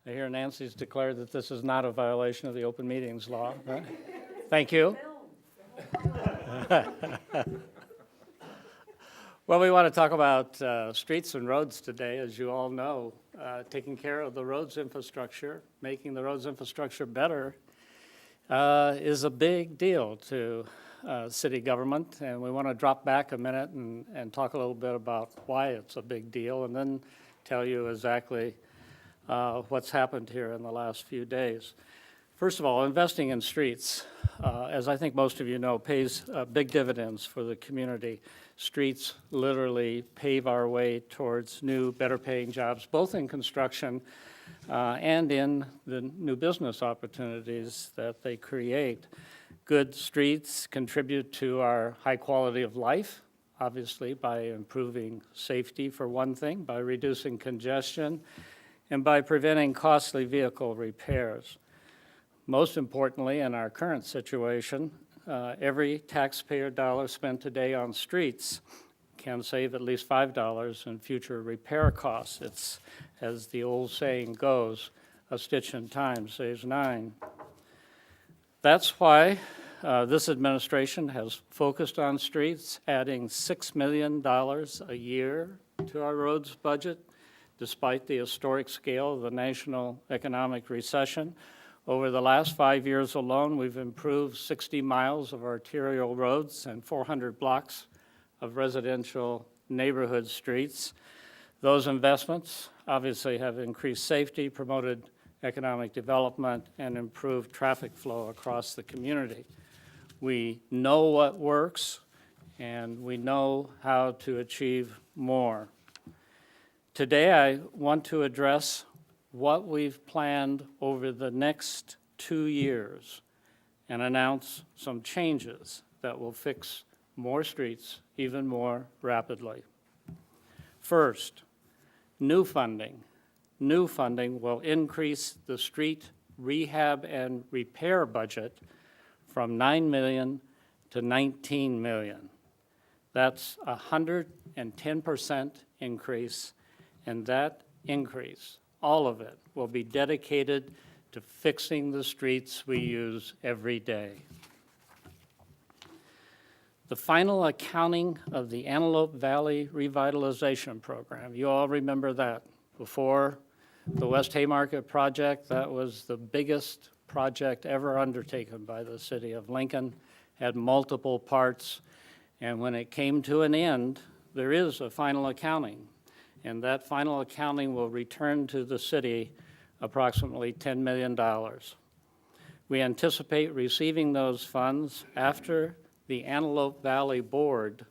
I hear Nancy's declared that this is not a violation of the open meetings law. Right? Thank you. Well, we want to talk about streets and roads today. As you all know, taking care of the roads infrastructure, making the roads infrastructure better is a big deal to city government. And we want to drop back a minute and talk a little bit about why it's a big deal, and then tell you exactly what's happened here in the last few days. First of all, investing in streets, as I think most of you know, pays big dividends for the community. Streets literally pave our way towards new, better-paying jobs, both in construction and in the new business opportunities that they create. Good streets contribute to our high quality of life, obviously by improving safety for one thing, by reducing congestion, and by preventing costly vehicle repairs. Most importantly, in our current situation, every taxpayer dollar spent today on streets can save at least $5 in future repair costs. It's, as the old saying goes, a stitch in time saves 9. That's why this administration has focused on streets, adding $6 million a year to our roads budget, despite the historic scale of the national economic recession. Over the last 5 years alone, we've improved 60 miles of arterial roads and 400 blocks of residential neighborhood streets. Those investments obviously have increased safety, promoted economic development, and improved traffic flow across the community. We know what works, and we know how to achieve more. Today, I want to address what we've planned over the next 2 years and announce some changes that will fix more streets even more rapidly. First, new funding. New funding will increase the street rehab and repair budget from $9 million to $19 million. That's a 110% increase, and that increase, all of it, will be dedicated to fixing the streets we use every day. The final accounting of the Antelope Valley Revitalization Program, you all remember that. Before the West Haymarket project, that was the biggest project ever undertaken by the city of Lincoln, had multiple parts, and when it came to an end, there is a final accounting. And that final accounting will return to the city approximately $10 million. We anticipate receiving those funds after the Antelope Valley Board,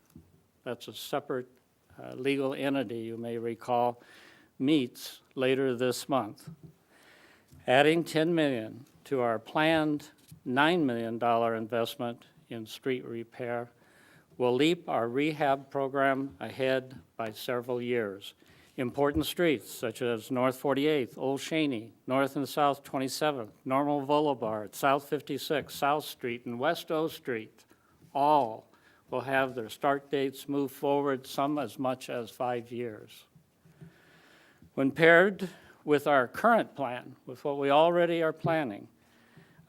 that's a separate legal entity you may recall, meets later this month. Adding $10 million to our planned $9 million investment in street repair will leap our rehab program ahead by several years. Important streets such as North 48th, Old Cheney, North and South 27th, Normal Boulevard, South 56, South Street, and West O Street, all will have their start dates move forward, some as much as 5 years. When paired with our current plan, with what we already are planning,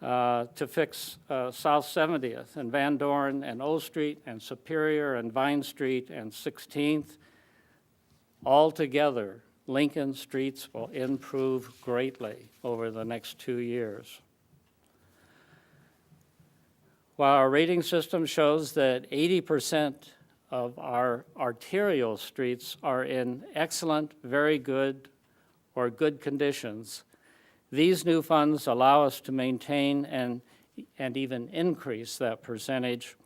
to fix South 70th and Van Dorn and O Street and Superior and Vine Street and 16th, altogether, Lincoln streets will improve greatly over the next 2 years. While our rating system shows that 80% of our arterial streets are in excellent, very good, or good conditions, these new funds allow us to maintain and even increase that percentage,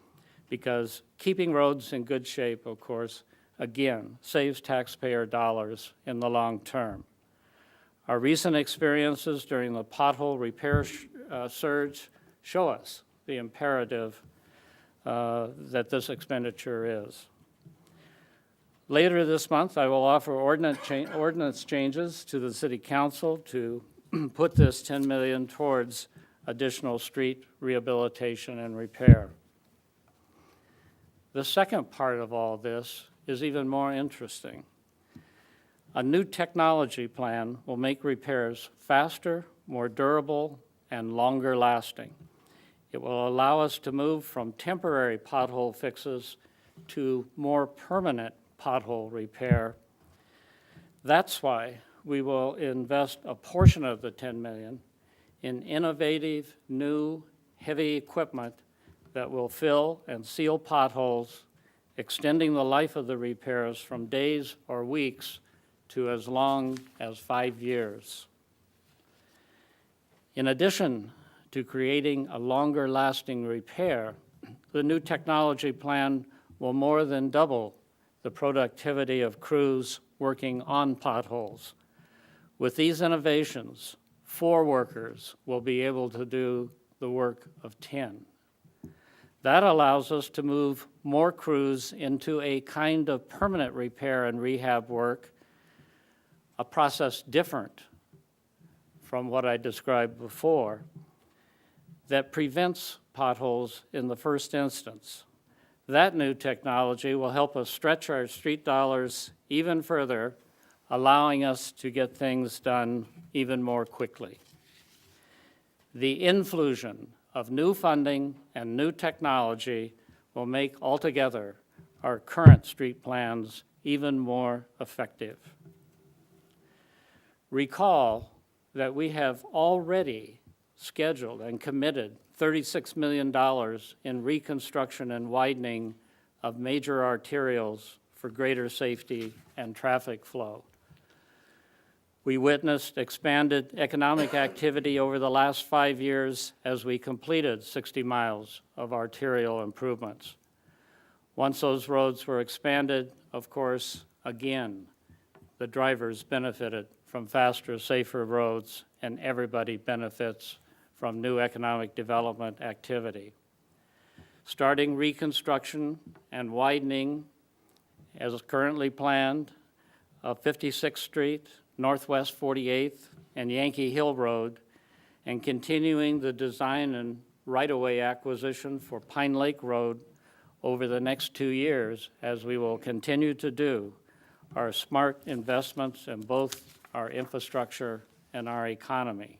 because keeping roads in good shape, of course, again, saves taxpayer dollars in the long term. Our recent experiences during the pothole repair surge show us the imperative that this expenditure is. Later this month, I will offer ordinance changes to the City Council to put this $10 million towards additional street rehabilitation and repair. The second part of all this is even more interesting. A new technology plan will make repairs faster, more durable, and longer lasting. It will allow us to move from temporary pothole fixes to more permanent pothole repair. That's why we will invest a portion of the $10 million in innovative, new, heavy equipment that will fill and seal potholes, extending the life of the repairs from days or weeks to as long as 5 years. In addition to creating a longer-lasting repair, the new technology plan will more than double the productivity of crews working on potholes. With these innovations, 4 workers will be able to do the work of 10. That allows us to move more crews into a kind of permanent repair and rehab work, a process different from what I described before, that prevents potholes in the first instance. That new technology will help us stretch our street dollars even further, allowing us to get things done even more quickly. The infusion of new funding and new technology will make altogether our current street plans even more effective. Recall that we have already scheduled and committed $36 million in reconstruction and widening of major arterials for greater safety and traffic flow. We witnessed expanded economic activity over the last 5 years as we completed 60 miles of arterial improvements. Once those roads were expanded, of course, again, the drivers benefited from faster, safer roads, and everybody benefits from new economic development activity. Starting reconstruction and widening as currently planned of 56th Street, Northwest 48th, and Yankee Hill Road, and continuing the design and right-of-way acquisition for Pine Lake Road over the next 2 years, as we will continue to do, are smart investments in both our infrastructure and our economy.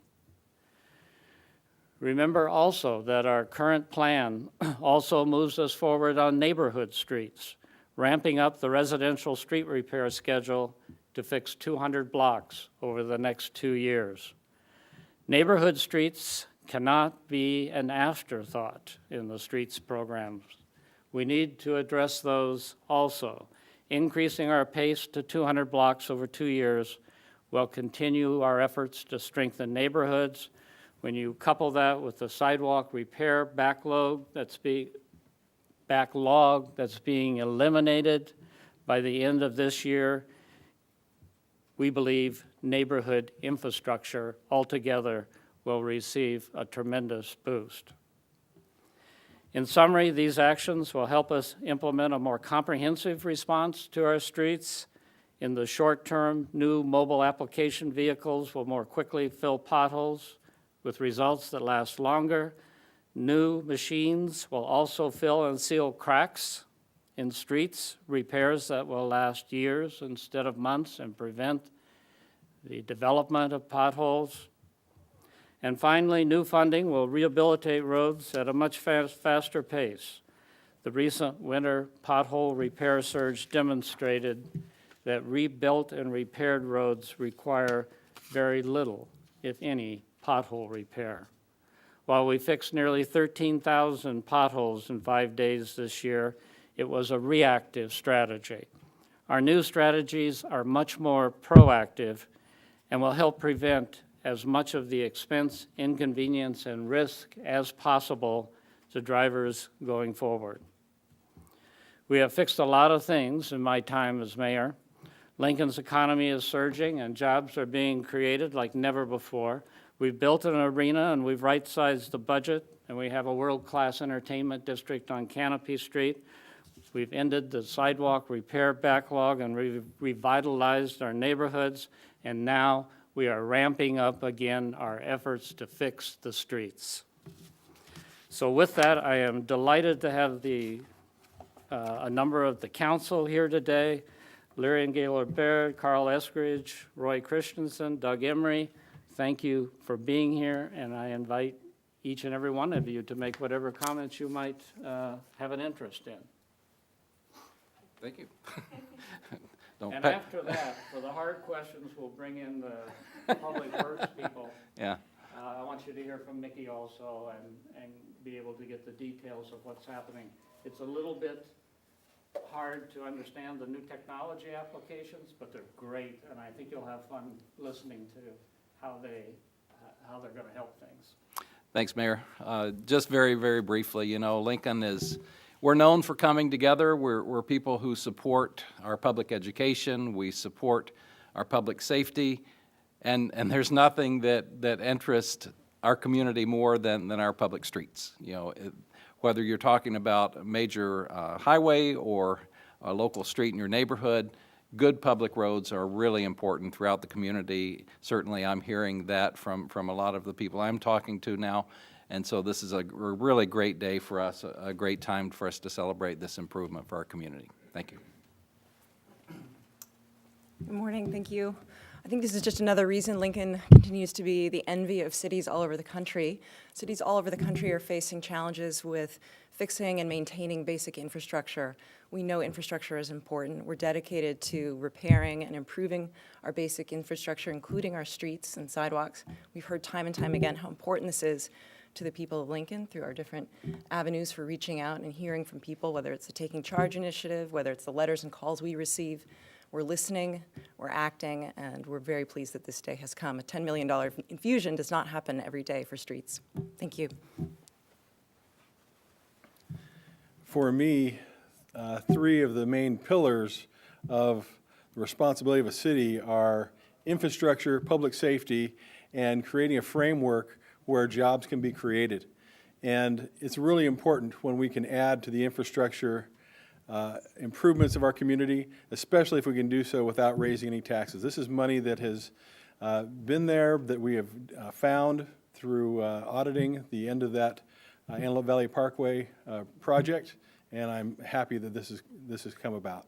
Remember also that our current plan also moves us forward on neighborhood streets, ramping up the residential street repair schedule to fix 200 blocks over the next 2 years. Neighborhood streets cannot be an afterthought in the streets programs. We need to address those also. Increasing our pace to 200 blocks over 2 years will continue our efforts to strengthen neighborhoods. When you couple that with the sidewalk repair backlog that's being eliminated by the end of this year, we believe neighborhood infrastructure altogether will receive a tremendous boost. In summary, these actions will help us implement a more comprehensive response to our streets. In the short term, new mobile application vehicles will more quickly fill potholes with results that last longer. New machines will also fill and seal cracks in streets, repairs that will last years instead of months and prevent the development of potholes. And finally, new funding will rehabilitate roads at a much faster pace. The recent winter pothole repair surge demonstrated that rebuilt and repaired roads require very little, if any, pothole repair. While we fixed nearly 13,000 potholes in 5 days this year, it was a reactive strategy. Our new strategies are much more proactive and will help prevent as much of the expense, inconvenience, and risk as possible to drivers going forward. We have fixed a lot of things in my time as mayor. Lincoln's economy is surging and jobs are being created like never before. We've built an arena and we've right-sized the budget, and we have a world-class entertainment district on Canopy Street. We've ended the sidewalk repair backlog and revitalized our neighborhoods, and now we are ramping up again our efforts to fix the streets. So with that, I am delighted to have a number of the council here today. Larry and Gaylord Baird, Carl Eskridge, Roy Christensen, Doug Emery, thank you for being here, and I invite each and every one of you to make whatever comments you might have an interest in. Thank you. Don't And pet. after that, for the hard questions, we'll bring in the public works people. Yeah. I want you to hear from Mickey also and be able to get the details of what's happening. It's a little bit hard to understand the new technology applications, but they're great, and I think you'll have fun listening to how they're going to help things. Thanks, Mayor. Just very, very briefly, you know, Lincoln is, we're known for coming together. We're people who support our public education. We support our public safety. And there's nothing that interests our community more than our public streets. You know, whether you're talking about a major highway or a local street in your neighborhood, good public roads are really important throughout the community. Certainly I'm hearing that from a lot of the people I'm talking to now. And so this is a really great day for us, a great time for us to celebrate this improvement for our community. Thank you. Good morning, thank you. I think this is just another reason Lincoln continues to be the envy of cities all over the country. Cities all over the country are facing challenges with fixing and maintaining basic infrastructure. We know infrastructure is important. We're dedicated to repairing and improving our basic infrastructure, including our streets and sidewalks. We've heard time and time again how important this is to the people of Lincoln through our different avenues for reaching out and hearing from people, whether it's the Taking Charge initiative, whether it's the letters and calls we receive. We're listening, we're acting, and we're very pleased that this day has come. A $10 million infusion does not happen every day for streets. Thank you. For me, three of the main pillars of the responsibility of a city are infrastructure, public safety, and creating a framework where jobs can be created. And it's really important when we can add to the infrastructure improvements of our community, especially if we can do so without raising any taxes. This is money that has been there, that we have found through auditing the end of that Antelope Valley Parkway project, and I'm happy that this has come about.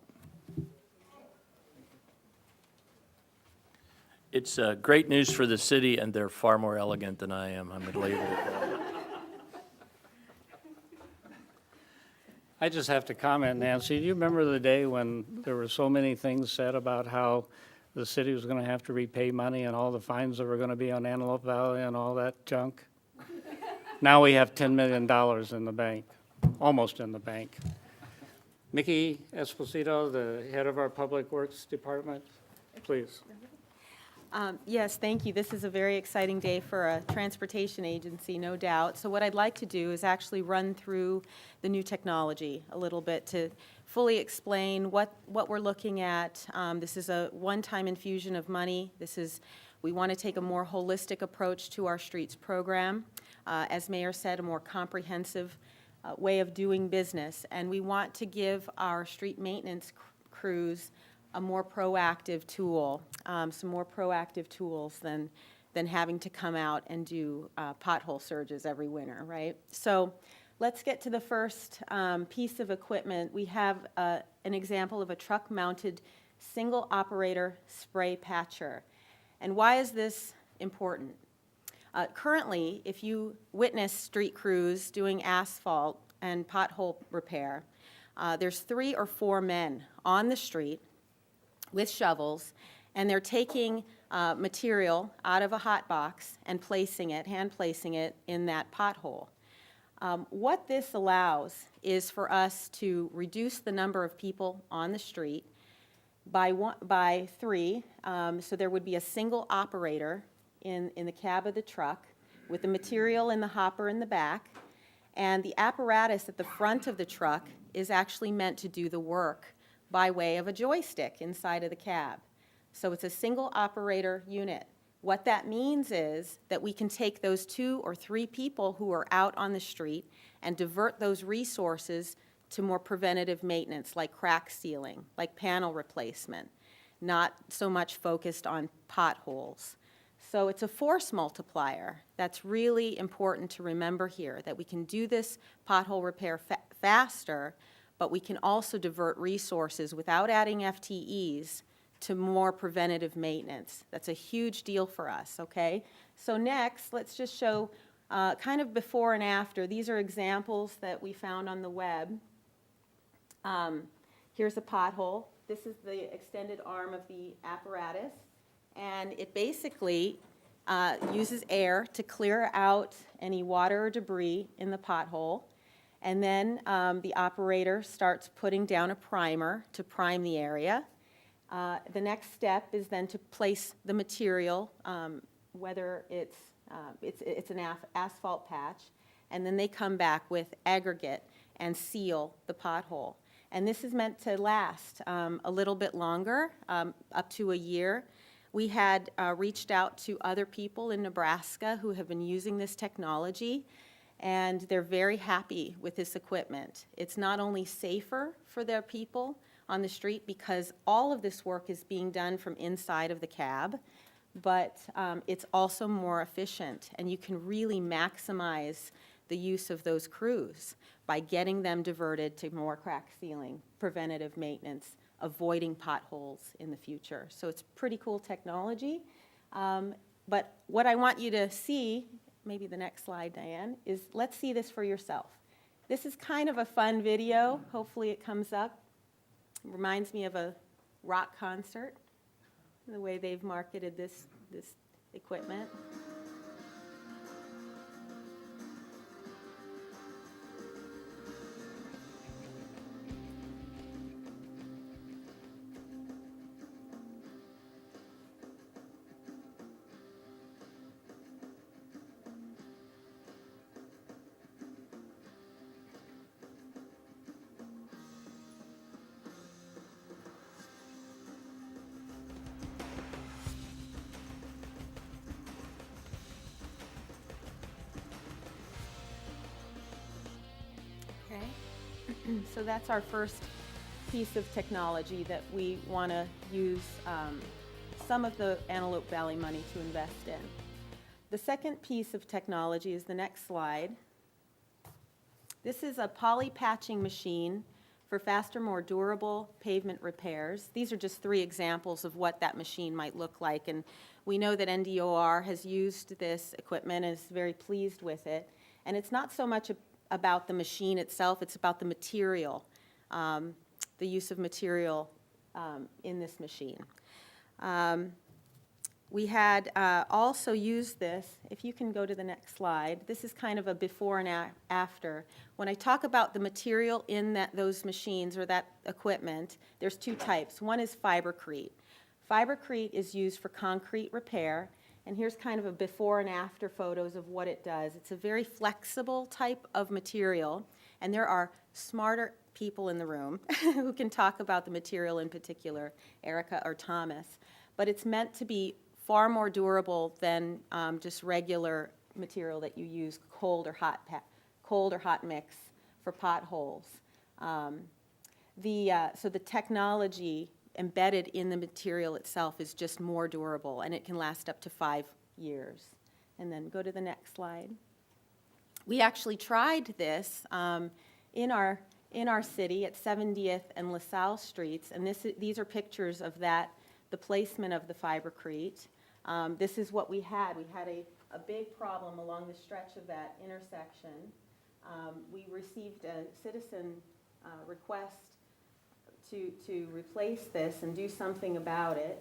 It's great news for the city, and they're far more elegant than I am. I'm going to leave it at that. I just have to comment, Nancy, do you remember the day when there were so many things said about how the city was going to have to repay money and all the fines that were going to be on Antelope Valley and all that junk? Now we have $10 million in the bank, almost in the bank. Mickey Esposito, the head of our Public Works Department, please. Yes, thank you. This is a very exciting day for a transportation agency, no doubt. So what I'd like to do is actually run through the new technology a little bit to fully explain what we're looking at. This is a one-time infusion of money. We want to take a more holistic approach to our streets program. As Mayor said, a more comprehensive way of doing business. And we want to give our street maintenance crews a more proactive tool, some more proactive tools than having to come out and do pothole surges every winter, right? So let's get to the first piece of equipment. We have an example of a truck-mounted single-operator spray patcher. And why is this important? Currently, if you witness street crews doing asphalt and pothole repair, there's 3 or 4 men on the street with shovels, and they're taking material out of a hot box and hand placing it in that pothole. What this allows is for us to reduce the number of people on the street by 3. So there would be a single operator in the cab of the truck with the material in the hopper in the back, and the apparatus at the front of the truck is actually meant to do the work by way of a joystick inside of the cab. So it's a single operator unit. What that means is that we can take those 2 or 3 people who are out on the street and divert those resources to more preventative maintenance, like crack sealing, like panel replacement, not so much focused on potholes. So it's a force multiplier. That's really important to remember here, that we can do this pothole repair faster but we can also divert resources without adding FTEs to more preventative maintenance. That's a huge deal for us, okay? So next, let's just show kind of before and after. These are examples that we found on the web. Here's a pothole. This is the extended arm of the apparatus, and it basically uses air to clear out any water or debris in the pothole. And then the operator starts putting down a primer to prime the area. The next step is then to place the material, whether it's an asphalt patch, and then they come back with aggregate and seal the pothole. And this is meant to last a little bit longer, up to a year. We had reached out to other people in Nebraska who have been using this technology, and they're very happy with this equipment. It's not only safer for their people on the street because all of this work is being done from inside of the cab, but it's also more efficient, and you can really maximize the use of those crews by getting them diverted to more crack sealing, preventative maintenance, avoiding potholes in the future. So it's pretty cool technology. But what I want you to see, maybe the next slide, Diane, is let's see this for yourself. This is kind of a fun video. Hopefully it comes up. It reminds me of a rock concert, the way they've marketed this equipment. Okay, so that's our first piece of technology that we want to use some of the Antelope Valley money to invest in. The second piece of technology is the next slide. This is a poly patching machine for faster, more durable pavement repairs. These are just 3 examples of what that machine might look like, and we know that NDOR has used this equipment and is very pleased with it. And it's not so much about the machine itself, it's about the material, the use of material in this machine. We had also used this, if you can go to the next slide, this is kind of a before and after. When I talk about the material in those machines or that equipment, there's 2 types. One is fibercrete. Fibercrete is used for concrete repair, and here's kind of a before and after photos of what it does. It's a very flexible type of material, and there are smarter people in the room who can talk about the material in particular, Erica or Thomas. But it's meant to be far more durable than just regular material that you use, cold or hot mix for potholes. So the technology embedded in the material itself is just more durable, and it can last up to 5 years. And then go to the next slide. We actually tried this in our city at 70th and LaSalle Streets, and these are pictures of the placement of the fibercrete. This is what we had. We had a big problem along the stretch of that intersection. We received a citizen request to replace this and do something about it.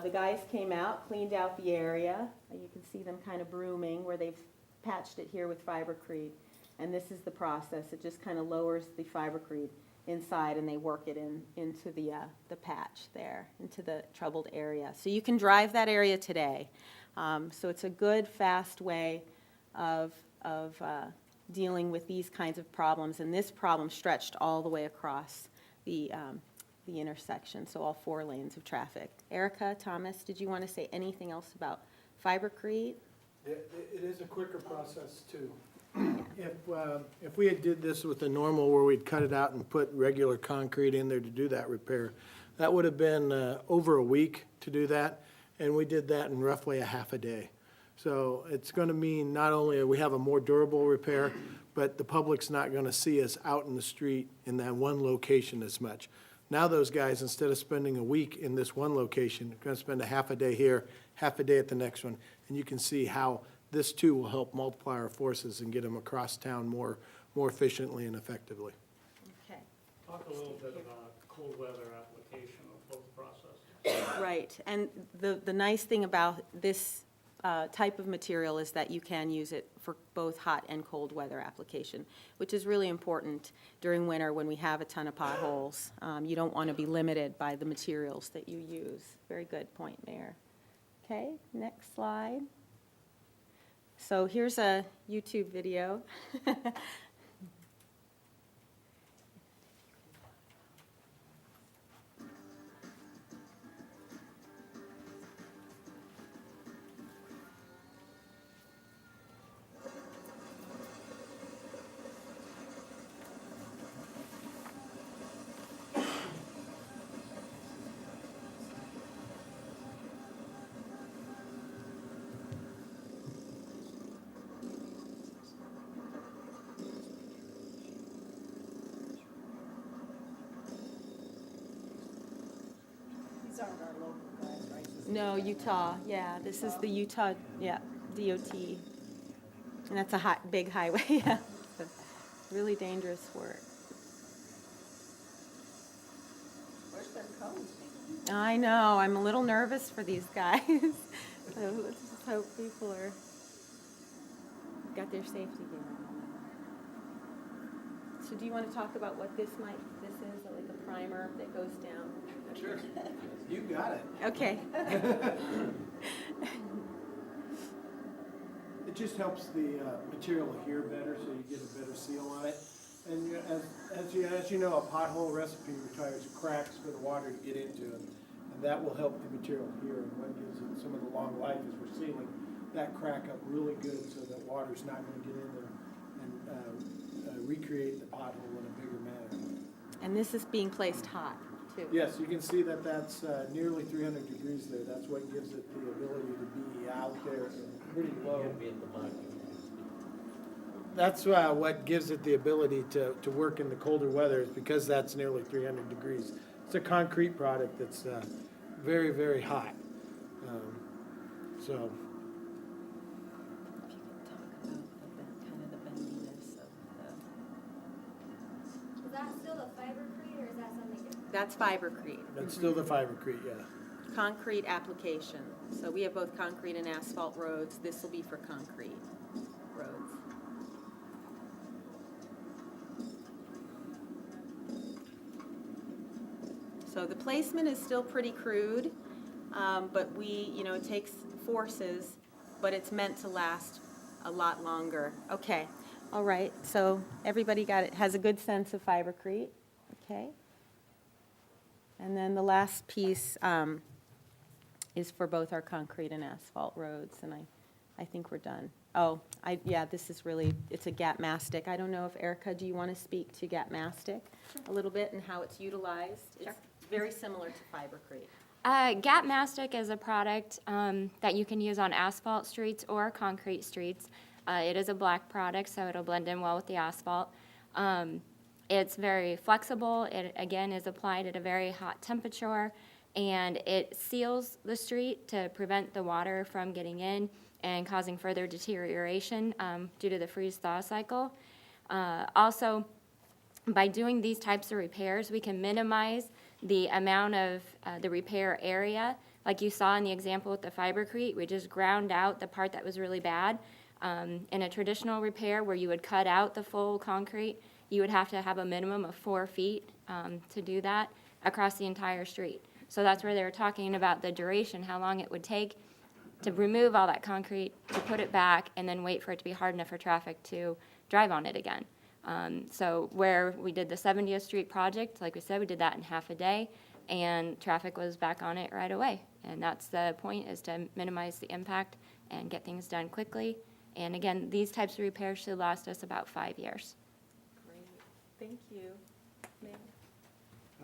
The guys came out, cleaned out the area. You can see them kind of brooming where they've patched it here with fibercrete. And this is the process. It just kind of lowers the fibercrete inside, and they work it into the patch there, into the troubled area. So you can drive that area today. So it's a good, fast way of dealing with these kinds of problems. And this problem stretched all the way across the intersection, so all 4 lanes of traffic. Erica, Thomas, did you want to say anything else about fibercrete? It is a quicker process, too. If we had did this with the normal, where we'd cut it out and put regular concrete in there to do that repair, that would have been over a week to do that, and we did that in roughly a half a day. So it's going to mean not only we have a more durable repair, but the public's not gonna see us out in the street in that one location as much. Now those guys, instead of spending a week in this one location, are gonna spend a half a day here, half a day at the next one. And you can see how this too will help multiply our forces and get them across town more efficiently and effectively. Okay. Talk a little bit about cold weather application of both processes. Right, and the nice thing about this type of material is that you can use it for both hot and cold weather application, which is really important during winter when we have a ton of potholes. You don't want to be limited by the materials that you use. Very good point, Mayor. Okay, next slide. So here's a YouTube video. No, Utah, yeah, this is the Utah, yeah, DOT. And that's a big highway, yeah. Really dangerous work. Where's their cones? I know, I'm a little nervous for these guys. So let's just hope people got their safety gear on. So do you want to talk about what this is, like a primer that goes down? Sure. You got it. Okay. It just helps the material adhere better, so you get a better seal on it. And as you know, a pothole recipe requires cracks for the water to get into it, and that will help the material adhere. And what gives it some of the long life is we're sealing that crack up really good, so that water's not going to get in there and recreate the pothole in a bigger manner. And this is being placed hot, too. Yes, you can see that that's nearly 300 degrees there. That's what gives it the ability to be out there and pretty low. That's what gives it the ability to work in the colder weather, is because that's nearly 300 degrees. It's a concrete product that's very, very hot. So, If you could talk about kind of the bendiness of Is that still the fibercrete or is that something different? That's fibercrete. that's still the fibercrete, yeah. Concrete application. So we have both concrete and asphalt roads. This will be for concrete roads. So the placement is still pretty crude, but it takes forces, but it's meant to last a lot longer. Okay, all right, so everybody has a good sense of fibercrete, okay? And then the last piece is for both our concrete and asphalt roads, and I think we're done. Oh, this is really, it's a GAP mastic. I don't know if, Erica, do you want to speak to GAP mastic a little bit and how it's utilized? Sure. It's very similar to fibercrete. GAP Mastic is a product that you can use on asphalt streets or concrete streets. It is a black product, so it'll blend in well with the asphalt. It's very flexible. It, again, is applied at a very hot temperature, and it seals the street to prevent the water from getting in and causing further deterioration due to the freeze-thaw cycle. Also, by doing these types of repairs, we can minimize the amount of the repair area. Like you saw in the example with the fibercrete, we just ground out the part that was really bad. In a traditional repair where you would cut out the full concrete, you would have to have a minimum of 4 feet to do that across the entire street. So that's where they were talking about the duration, how long it would take to remove all that concrete, to put it back, and then wait for it to be hard enough for traffic to drive on it again. So where we did the 70th Street project, like we said, we did that in half a day, and traffic was back on it right away. And that's the point, is to minimize the impact and get things done quickly. And again, these types of repairs should last us about 5 years. Great, thank you. Mayor?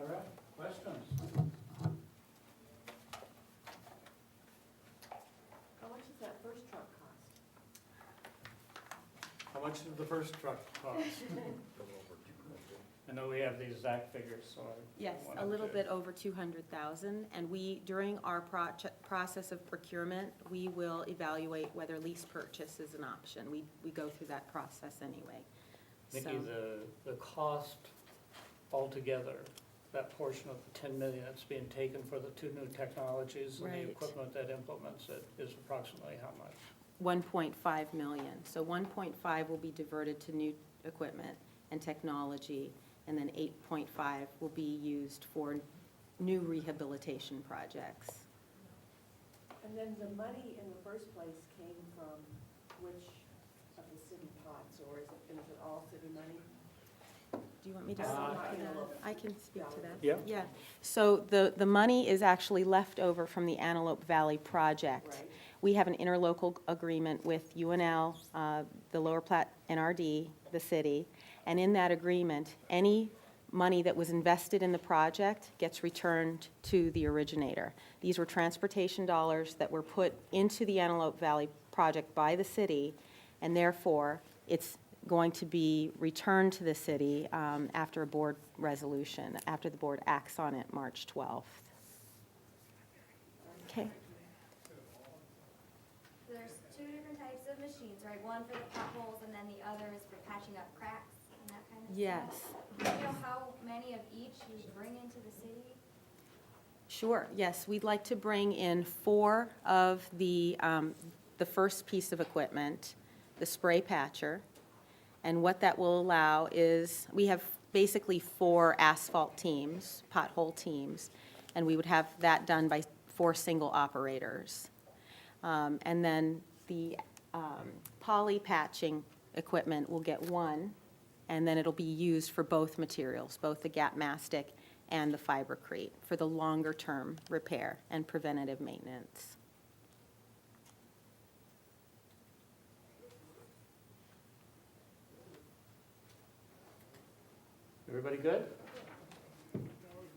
All right, questions? How much does that first truck cost? How much did the first truck cost? I know we have the exact figures, so I. Yes, a wanted little to- bit over 200,000, and we, during our process of procurement, we will evaluate whether lease purchase is an option. We go through that process anyway. Nikki, So- the cost altogether, that portion of the 10 million that's being taken for the two new technologies and the Right. equipment that implements it is approximately how much? 1.5 million. So 1.5 will be diverted to new equipment and technology, and then 8.5 will be used for new rehabilitation projects. And then the money in the first place came from which of the city pots, or is it all city money? Do you want me to speak to that? I can speak to that. Yeah. Yeah. So the money is actually left over from the Antelope Valley project. Right. We have an interlocal agreement with UNL, the Lower Platte NRD, the city, and in that agreement, any money that was invested in the project gets returned to the originator. These were transportation dollars that were put into the Antelope Valley project by the city, and therefore, it's going to be returned to the city after a board resolution, after the board acts on it March 12th. Okay. There's two different types of machines, right? One for the potholes and then the other is for patching up cracks and that kind of stuff. Yes. Do you know how many of each you bring into the city? Sure, yes, we'd like to bring in 4 of the first piece of equipment, the spray patcher. And what that will allow is, we have basically 4 asphalt teams, pothole teams, and we would have that done by 4 single operators. And then the poly patching equipment will get 1, and then it'll be used for both materials, both the gap mastic and the fibercrete, for the longer-term repair and preventative maintenance. Everybody good?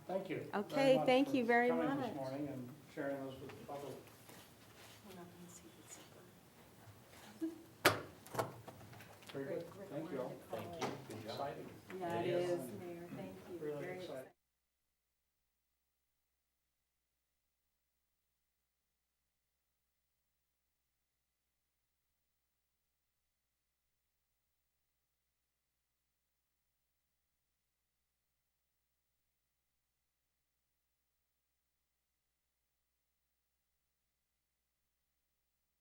Thank you. Okay, much thank for you very coming much. this morning and sharing those with the public. Very good. Thank you all. Thank you. Good job. Exciting. Yeah, it is.